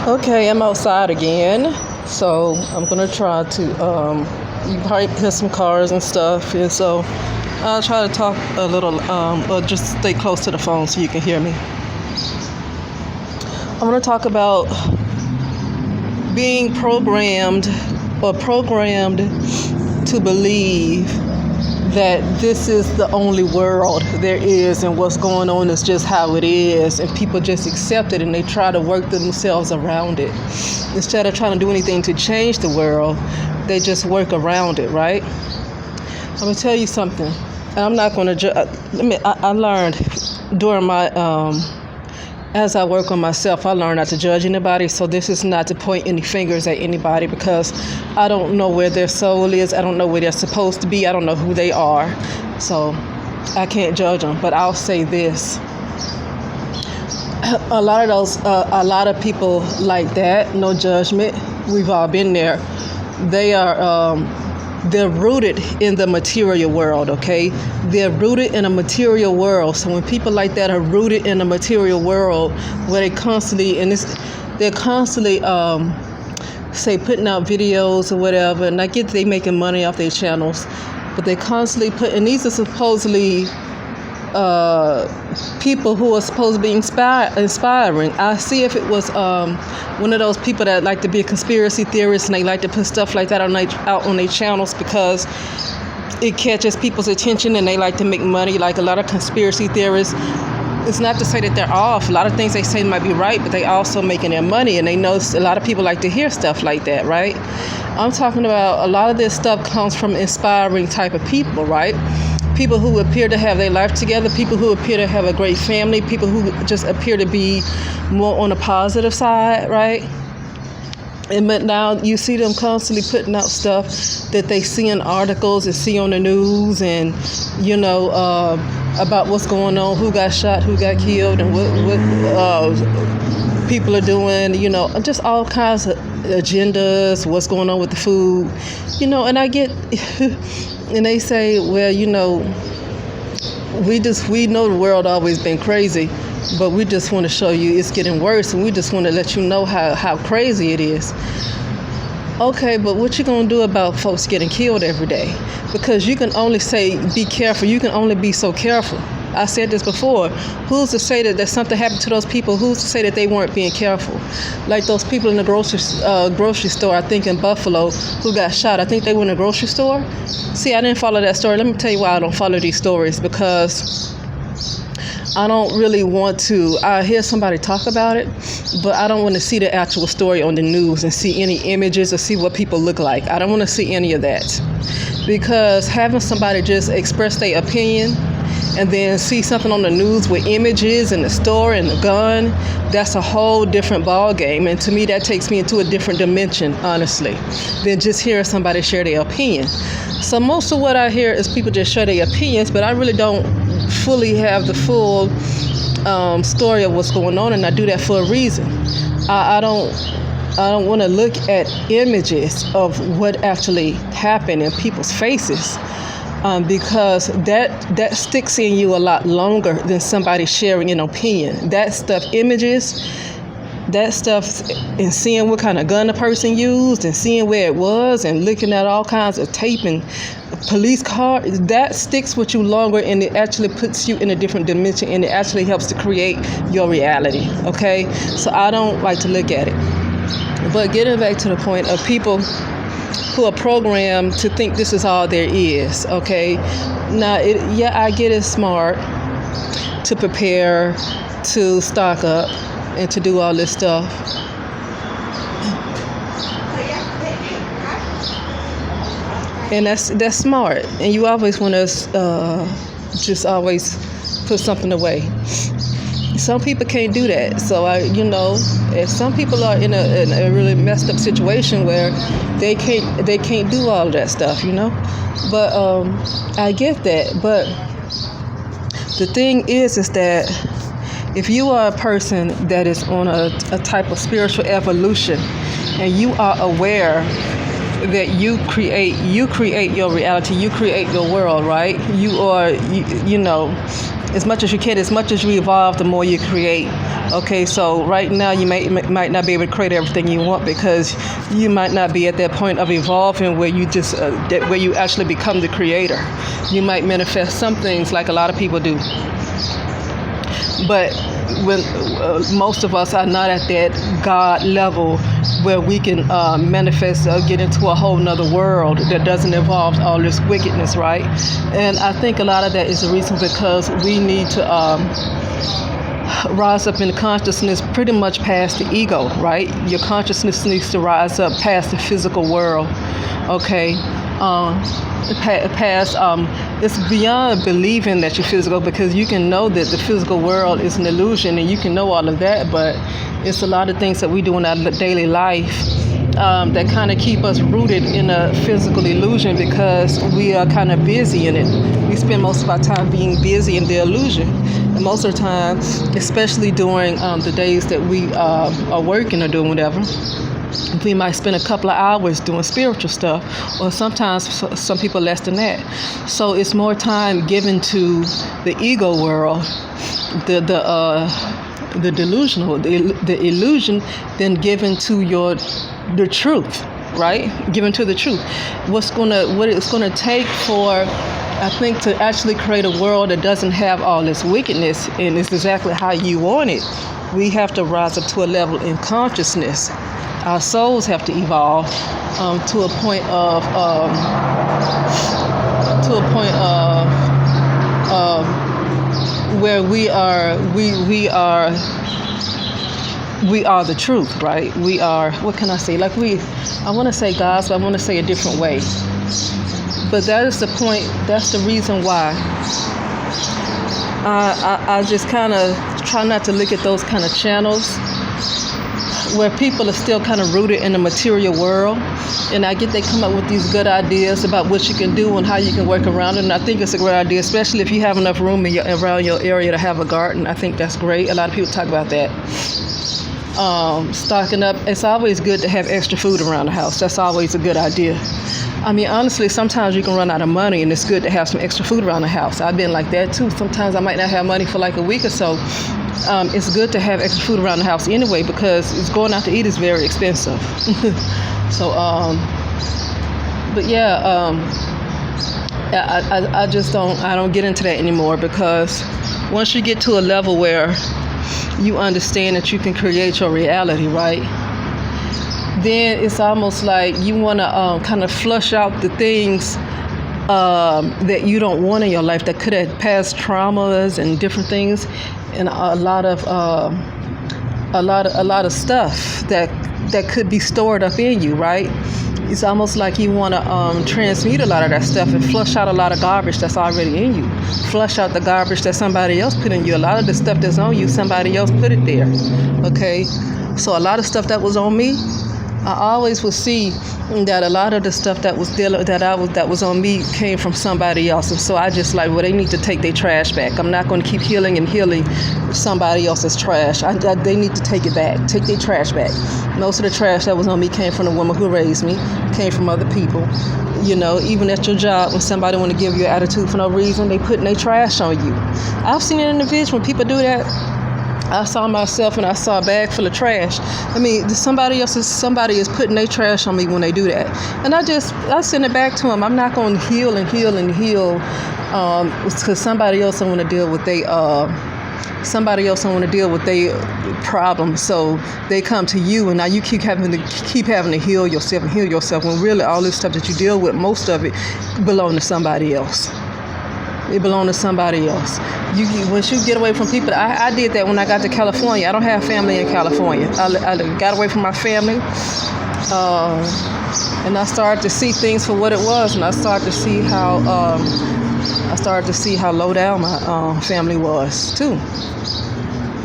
Okay, I'm outside again, so I'm gonna try to. You probably hear some cars and stuff, and so I'll try to talk a little, or just stay close to the phone so you can hear me. I'm gonna talk about being programmed to believe that this is the only world there is and what's going on is just how it is, and people just accept it and they try to work themselves around it. Instead of trying to do anything to change the world, they just work around it, right? I'm going to tell you something. I'm not going to I learned during my as I work on myself, I learn not to judge anybody. So this is not to point any fingers at anybody, because I don't know where their soul is. I don't know where they're supposed to be. I don't know who they are. So I can't judge them. But I'll say this. A lot of people like that, no judgment. We've all been there. They're rooted in the material world, okay? They're rooted in a material world. So when people like that are rooted in a material world, where they're constantly say putting out videos or whatever, and I get they making money off their channels, but they constantly and these are supposedly people who are supposed to be inspiring. I see if it was one of those people that like to be a conspiracy theorist and they like to put stuff like that out on their channels because it catches people's attention and they like to make money. Like a lot of conspiracy theorists, it's not to say that they're off. A lot of things they say might be right, but they also making their money, and they know a lot of people like to hear stuff like that, right? I'm talking about a lot of this stuff comes from inspiring type of people, right? People who appear to have their life together, people who appear to have a great family, people who just appear to be more on the positive side, right? But now you see them constantly putting out stuff that they see in articles and see on the news, and about what's going on, who got shot, who got killed, and what people are doing, just all kinds of agendas, what's going on with the food, and I get, and they say, well, we know the world always been crazy, but we just want to show you it's getting worse, and we just want to let you know how crazy it is. Okay, but what you gonna do about folks getting killed every day? Because you can only say be careful. You can only be so careful. I said this before. Who's to say that something happened to those people? Who's to say that they weren't being careful? Like those people in the grocery store, I think in Buffalo, who got shot. I think they were in a grocery store. See, I didn't follow that story. Let me tell you why I don't follow these stories, because I don't really want to. I hear somebody talk about it, but I don't want to see the actual story on the news and see any images or see what people look like. I don't want to see any of that, because having somebody just express their opinion and then see something on the news with images and the story and the gun, that's a whole different ball game. And to me, that takes me into a different dimension, honestly, than just hearing somebody share their opinion. So most of what I hear is people just share their opinions, but I really don't fully have the full story of what's going on, and I do that for a reason. I don't want to look at images of what actually happened in people's faces, because that sticks in you a lot longer than somebody sharing an opinion. That stuff, images, that stuff, and seeing what kind of gun the person used and seeing where it was and looking at all kinds of tape and police car, that sticks with you longer, and it actually puts you in a different dimension, and it actually helps to create your reality, okay? So I don't like to look at it. But getting back to the point of people who are programmed to think this is all there is, okay? Now, I get it's smart to prepare, to stock up, and to do all this stuff. And that's smart. And you always want to just always put something away. Some people can't do that. So if some people are in a really messed up situation where they can't do all of that stuff, But I get that. But the thing is that if you are a person that is on a type of spiritual evolution, and you are aware that you create your reality, you create your world, right? You are, as much as you can, as much as you evolve, the more you create. Okay, so right now you might not be able to create everything you want because you might not be at that point of evolving where you just where you actually become the creator. You might manifest some things like a lot of people do, but when most of us are not at that God level where we can manifest or get into a whole nother world that doesn't involve all this wickedness, right? And I think a lot of that is the reason because we need to rise up in consciousness pretty much past the ego, right? Your consciousness needs to rise up past the physical world, okay? Past it's beyond believing that you're physical, because you can know that the physical world is an illusion and you can know all of that, but it's a lot of things that we do in our daily life that kind of keep us rooted in a physical illusion because we are kind of busy in it. We spend most of our time being busy in the illusion. And most of the time, especially during the days that we are working or doing whatever, we might spend a couple of hours doing spiritual stuff, or sometimes some people less than that. So it's more time given to the ego world, the delusional, the illusion, than given to the truth, right? Given to the truth. What it's gonna take for, I think, to actually create a world that doesn't have all this wickedness and it's exactly how you want it, we have to rise up to a level in consciousness. Our souls have to evolve to a point of where we are the truth, right? We are, what can I say? I want to say gods, but I want to say a different way. But that is the point. That's the reason why I just kind of try not to look at those kind of channels where people are still kind of rooted in the material world. And I get they come up with these good ideas about what you can do and how you can work around it. And I think it's a great idea, especially if you have enough room around your area to have a garden. I think that's great. A lot of people talk about that. Stocking up. It's always good to have extra food around the house. That's always a good idea. I mean, honestly, sometimes you can run out of money and it's good to have some extra food around the house. I've been like that too. Sometimes I might not have money for like a week or so. It's good to have extra food around the house anyway, because it's going out to eat is very expensive. So, but yeah, I just don't get into that anymore, because once you get to a level where you understand that you can create your reality, right? Then it's almost like you want to kind of flush out the things that you don't want in your life, that could have past traumas and different things, and a lot of stuff that could be stored up in you, right? It's almost like you want to transmute a lot of that stuff and flush out a lot of garbage that's already in you. Flush out the garbage that somebody else put in you. A lot of the stuff that's on you, somebody else put it there. Okay, so a lot of stuff that was on me, I always would see that a lot of the stuff that was on me came from somebody else, and so I just like, well, they need to take their trash back. I'm not going to keep healing somebody else's trash. They need to take it back, take their trash back. Most of the trash that was on me came from the woman who raised me, came from other people. You know, even at your job, when somebody want to give you an attitude for no reason, they putting their trash on you. I've seen it in the vision when people do that. I saw myself and I saw a bag full of trash. I mean, somebody is putting their trash on me when they do that. And I send it back to them. I'm not going to heal because somebody else don't want to deal with their problems. So they come to you, and now you keep having to heal yourself when really all this stuff that you deal with, most of it belong to somebody else. It belonged to somebody else. Once you get away from people, I did that when I got to California. I don't have family in California. I got away from my family, and I started to see things for what it was, and I started to see how low down my family was too.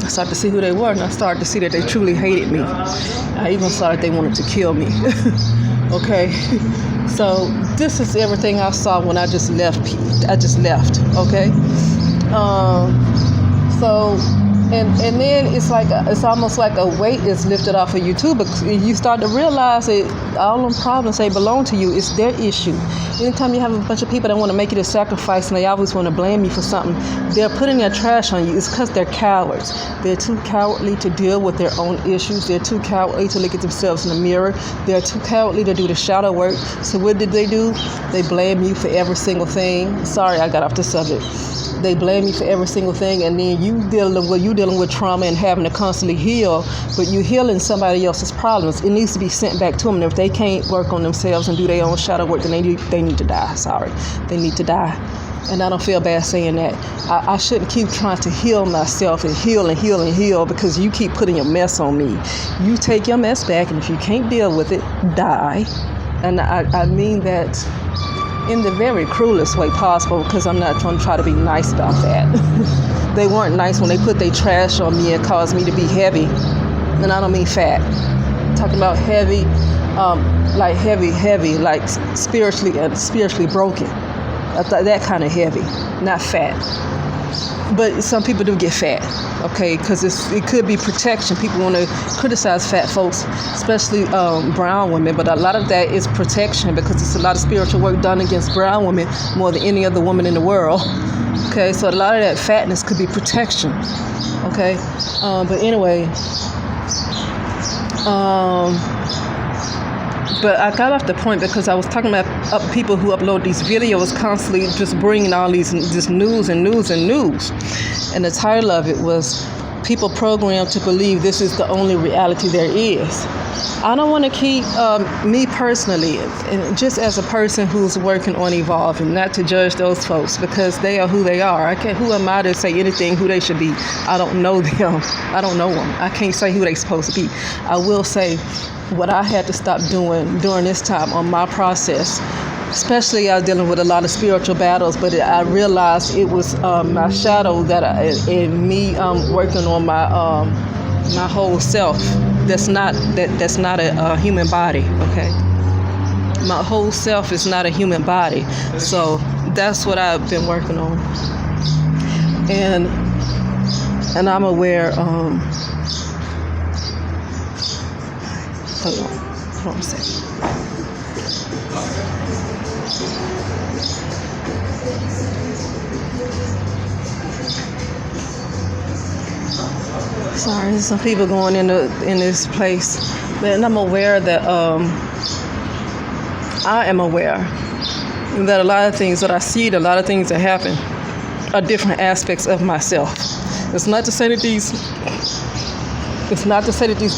I started to see who they were, and I started to see that they truly hated me. I even saw that they wanted to kill me. Okay. So this is everything I saw when I just left. Okay. So and then it's almost like a weight is lifted off of you too, but you start to realize that all them problems they belong to you. It's their issue. Anytime you have a bunch of people that want to make it a sacrifice and they always want to blame you for something, they're putting their trash on you. It's because they're cowards. They're too cowardly to deal with their own issues. They're too cowardly to look at themselves in the mirror. They're too cowardly to do the shadow work. So what did they do? They blame you for every single thing. Sorry, I got off the subject. They blame you for every single thing, and then you dealing with trauma and having to constantly heal, but you healing somebody else's problems. It needs to be sent back to them. And if they can't work on themselves and do their own shadow work, then they need to die. Sorry, they need to die. And I don't feel bad saying that. I shouldn't keep trying to heal myself and heal because you keep putting your mess on me. You take your mess back, and if you can't deal with it, die. And I mean that in the very cruelest way possible, because I'm not trying to try to be nice about that. They weren't nice when they put their trash on me and caused me to be heavy. And I don't mean fat. I'm talking about heavy, like heavy, like spiritually broken. That kind of heavy, not fat. But some people do get fat, okay, because it could be protection. People want to criticize fat folks, especially brown women, but a lot of that is protection because it's a lot of spiritual work done against brown women more than any other woman in the world, okay? So a lot of that fatness could be protection, okay? But anyway, but I got off the point because I was talking about people who upload these videos constantly just bringing all this news. And the title of it was people programmed to believe this is the only reality there is. I don't want to keep, me personally, and just as a person who's working on evolving, not to judge those folks because they are who they are. Who am I to say anything who they should be? I don't know them. I don't know them. I can't say who they're supposed to be. I will say what I had to stop doing during this time on my process, especially I was dealing with a lot of spiritual battles, but I realized it was my shadow in me working on my whole self. That's not a human body, okay? My whole self is not a human body. So that's what I've been working on. And I'm aware, hold on a second. Sorry, there's some people going in this place, but I'm aware that I am aware that a lot of things that I see, a lot of things that happen, are different aspects of myself. It's not to say that these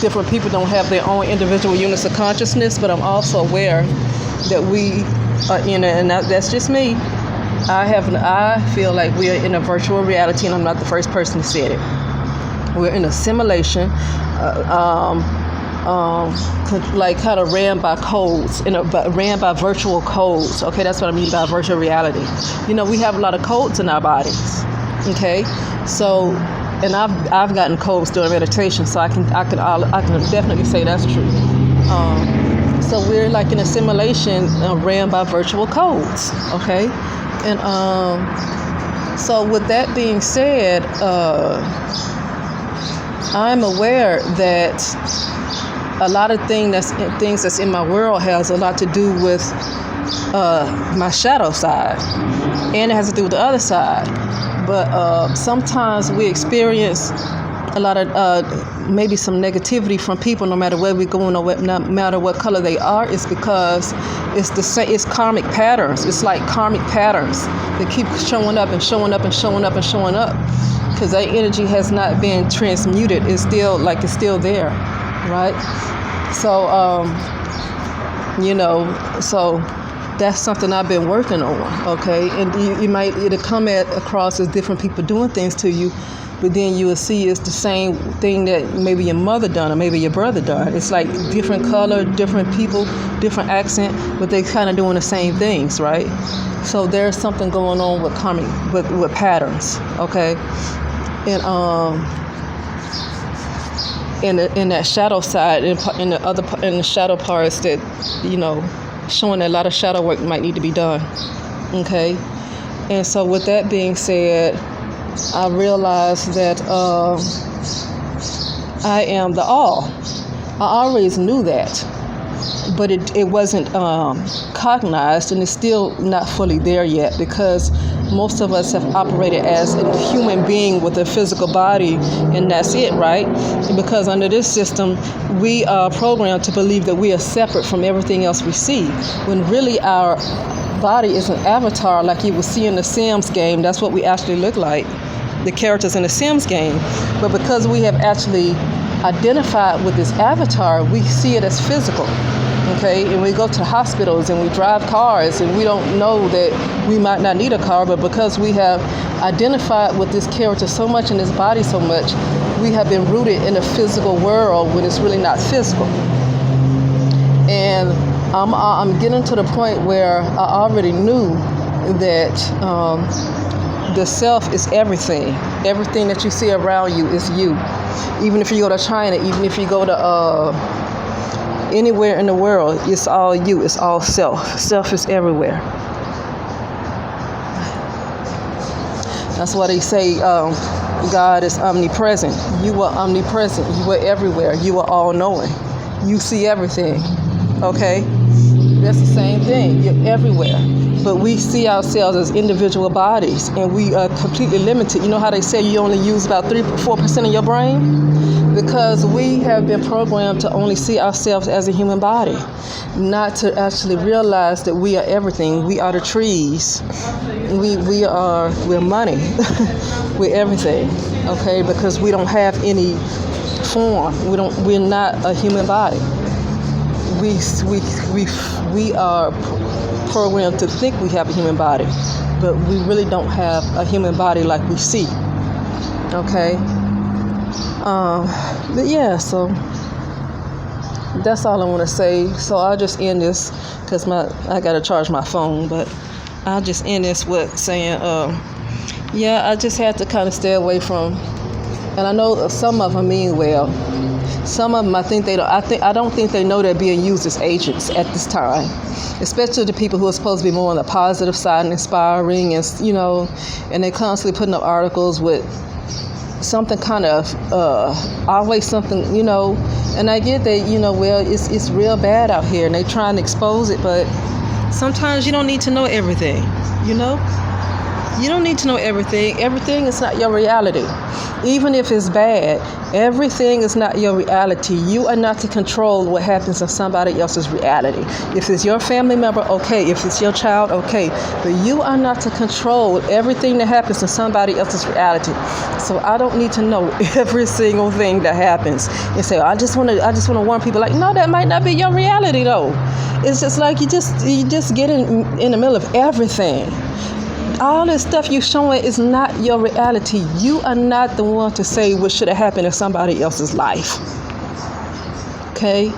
different people don't have their own individual units of consciousness, but I'm also aware that we are in it, and that's just me. I feel like we are in a virtual reality, and I'm not the first person to say it. We're in a simulation, like kind of ran by codes, ran by virtual codes. Okay, that's what I mean by virtual reality. You know, we have a lot of codes in our bodies. Okay, so, and I've gotten codes during meditation, so I can definitely say that's true. So we're like in a simulation ran by virtual codes. Okay, and so with that being said, I'm aware that a lot of things that's in my world has a lot to do with my shadow side, and it has to do with the other side. But sometimes we experience a lot of maybe some negativity from people, no matter where we're going or no matter what color they are. It's because it's karmic patterns. It's like karmic patterns that keep showing up and showing up and showing up and showing up. Because that energy has not been transmuted. It's still there, right? So, so that's something I've been working on, okay? And it'll come across as different people doing things to you, but then you will see it's the same thing that maybe your mother done or maybe your brother done. It's like different color, different people, different accent, but they kind of doing the same things, right? So there's something going on with karmic, with patterns, okay? And in that shadow side, in the shadow parts that, showing that a lot of shadow work might need to be done. Okay, and so with that being said, I realized that I am the all. I always knew that, but it wasn't cognized, and it's still not fully there yet, because most of us have operated as a human being with a physical body, and that's it, right? Because under this system, we are programmed to believe that we are separate from everything else we see, when really our body is an avatar, like you would see in the Sims game. That's what we actually look like, the characters in the Sims game. But because we have actually identified with this avatar, we see it as physical. Okay, and we go to hospitals and we drive cars, and we don't know that we might not need a car, but because we have identified with this character so much and this body so much, we have been rooted in a physical world when it's really not physical. And I'm getting to the point where I already knew that the self is everything. Everything that you see around you is you. Even if you go to China, even if you go to anywhere in the world, it's all you. It's all self. Self is everywhere. That's why they say God is omnipresent. You are omnipresent. You are everywhere. You are all-knowing. You see everything. Okay? That's the same thing. You're everywhere. But we see ourselves as individual bodies, and we are completely limited. You know how they say you only use about 3-4% of your brain? Because we have been programmed to only see ourselves as a human body, not to actually realize that we are everything. We are the trees. We're money. We're everything. Okay? Because we don't have any form. We're not a human body. We are programmed to think we have a human body, but we really don't have a human body like we see. Okay. But yeah, so that's all I want to say. So I'll just end this because I gotta charge my phone. But I'll just end this with saying, I just had to kind of stay away from. And I know some of them mean well. Some of them, I don't think they know they're being used as agents at this time, especially the people who are supposed to be more on the positive side and inspiring, and and they're constantly putting up articles with something kind of always something, and I get that, it's real bad out here, and they trying to expose it, but sometimes you don't need to know everything. You don't need to know everything. Everything is not your reality. Even if it's bad, everything is not your reality. You are not to control what happens in somebody else's reality. If it's your family member, okay. If it's your child, okay. But you are not to control everything that happens in somebody else's reality. So I don't need to know every single thing that happens and say, I just want to warn people. Like, no, that might not be your reality though. It's just like you just get in the middle of everything. All this stuff you're showing is not your reality. You are not the one to say what should have happened in somebody else's life. Okay?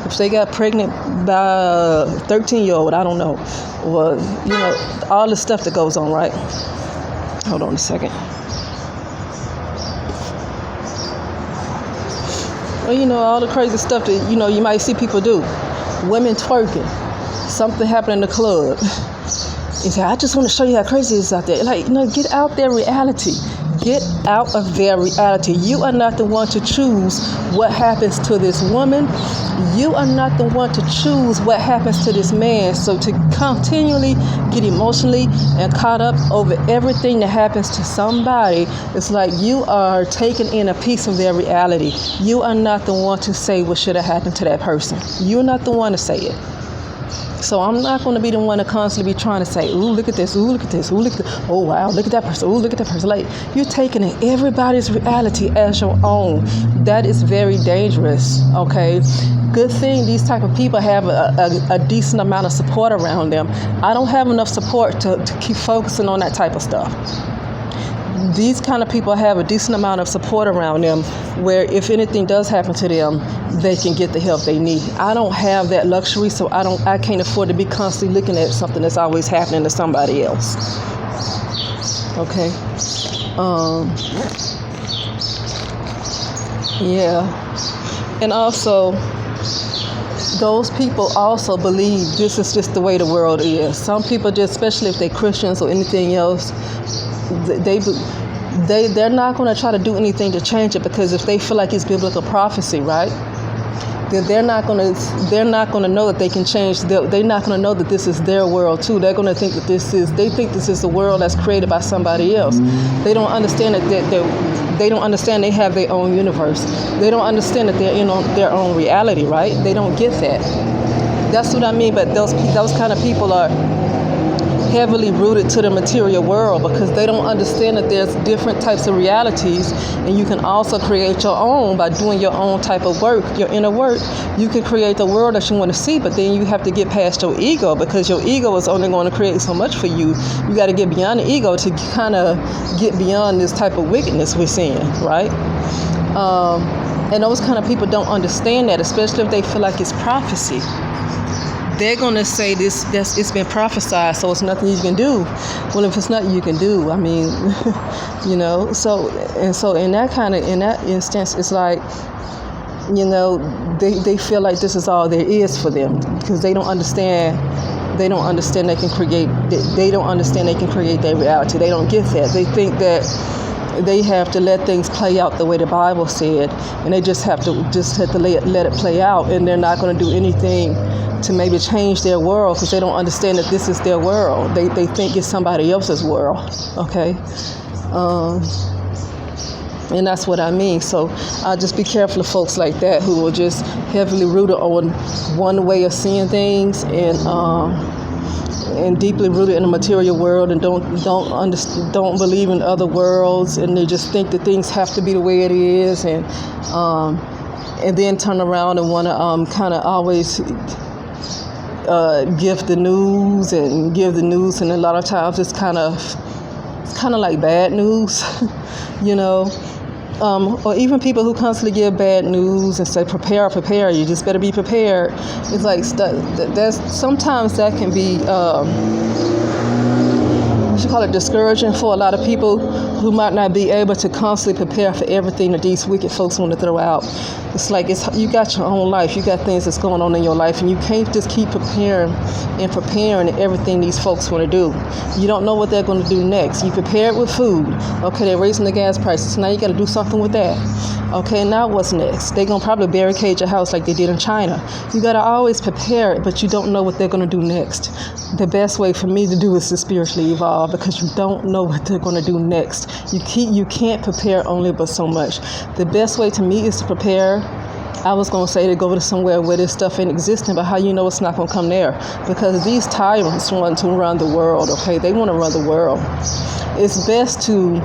If they got pregnant by a 13-year-old, I don't know. Or, all the stuff that goes on, right? Hold on a second. Well, all the crazy stuff that, you might see people do. Women twerking. Something happened in the club. You say, I just want to show you how crazy it is out there. Like, get out their reality. Get out of their reality. You are not the one to choose what happens to this woman. You are not the one to choose what happens to this man. So to continually get emotionally and caught up over everything that happens to somebody, it's like you are taking in a piece of their reality. You are not the one to say what should have happened to that person. You're not the one to say it. So I'm not going to be the one to constantly be trying to say, ooh, look at this, ooh, look at this, ooh, look at this, oh, wow, look at that person, ooh, look at that person. Like, you're taking in everybody's reality as your own. That is very dangerous, okay? Good thing these type of people have a decent amount of support around them. I don't have enough support to keep focusing on that type of stuff. These kind of people have a decent amount of support around them where if anything does happen to them, they can get the help they need. I don't have that luxury, so I can't afford to be constantly looking at something that's always happening to somebody else. Okay. Yeah. And also, those people also believe this is just the way the world is. Some people just, especially if they're Christians or anything else, they're not going to try to do anything to change it, because if they feel like it's biblical prophecy, right, then they're not going to know that they can change. They're not going to know that this is their world too. They're going to think that they think this is a world that's created by somebody else. They don't understand that they don't understand they have their own universe. They don't understand that they're in their own reality, right? They don't get that. That's what I mean. But those kind of people are heavily rooted to the material world, because they don't understand that there's different types of realities, and you can also create your own by doing your own type of work, your inner work. You can create the world that you want to see, but then you have to get past your ego, because your ego is only going to create so much for you. You got to get beyond the ego to kind of get beyond this type of wickedness we're seeing, right? And those kind of people don't understand that, especially if they feel like it's prophecy. They're going to say it's been prophesied, so it's nothing you can do. Well, if it's nothing you can do, I mean, so in that instance, it's like, they feel like this is all there is for them, because they don't understand they can create their reality. They don't get that. They think that they have to let things play out the way the Bible said, and they just have to let it play out, and they're not going to do anything to maybe change their world, because they don't understand that this is their world. They think it's somebody else's world, okay? And that's what I mean. So just be careful of folks like that who are just heavily rooted on one way of seeing things, and deeply rooted in the material world, and don't believe in other worlds, and they just think that things have to be the way it is, and then turn around and want to kind of always give the news, and a lot of times it's kind of like bad news, or even people who constantly give bad news and say prepare, you just better be prepared. It's like sometimes that can be discouraging for a lot of people who might not be able to constantly prepare for everything that these wicked folks want to throw out. It's like you got your own life, you got things that's going on in your life, and you can't just keep preparing everything these folks want to do. You don't know what they're going to do next. You prepared with food. Okay, they're raising the gas prices. Now you got to do something with that. Okay, now what's next? They're going to probably barricade your house like they did in China. You got to always prepare it, but you don't know what they're going to do next. The best way for me to do is to spiritually evolve, because you don't know what they're going to do next. You can't prepare only but so much. The best way to me is to prepare. I was going to say to go to somewhere where this stuff ain't existing, but how you know it's not going to come there? Because these tyrants want to run the world, okay? They want to run the world. It's best to,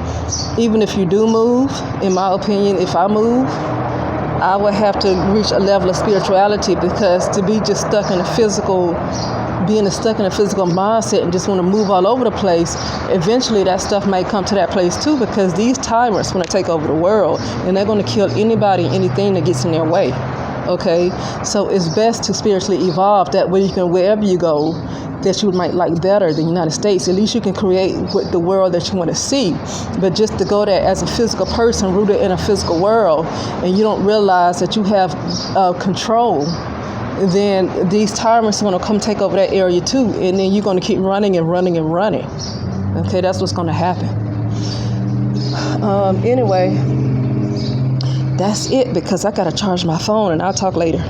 even if you do move, in my opinion, if I move, I would have to reach a level of spirituality, because to be just stuck in a physical mindset and just want to move all over the place, eventually that stuff might come to that place too, because these tyrants want to take over the world, and they're going to kill anybody, anything that gets in their way. Okay, so it's best to spiritually evolve. That way you can, wherever you go that you might like better than the United States, at least you can create the world that you want to see. But just to go there as a physical person rooted in a physical world, and you don't realize that you have control, then these tyrants are going to come take over that area too, and then you're going to keep running and running and running. Okay, that's what's going to happen. Anyway, that's it, because I got to charge my phone, and I'll talk later.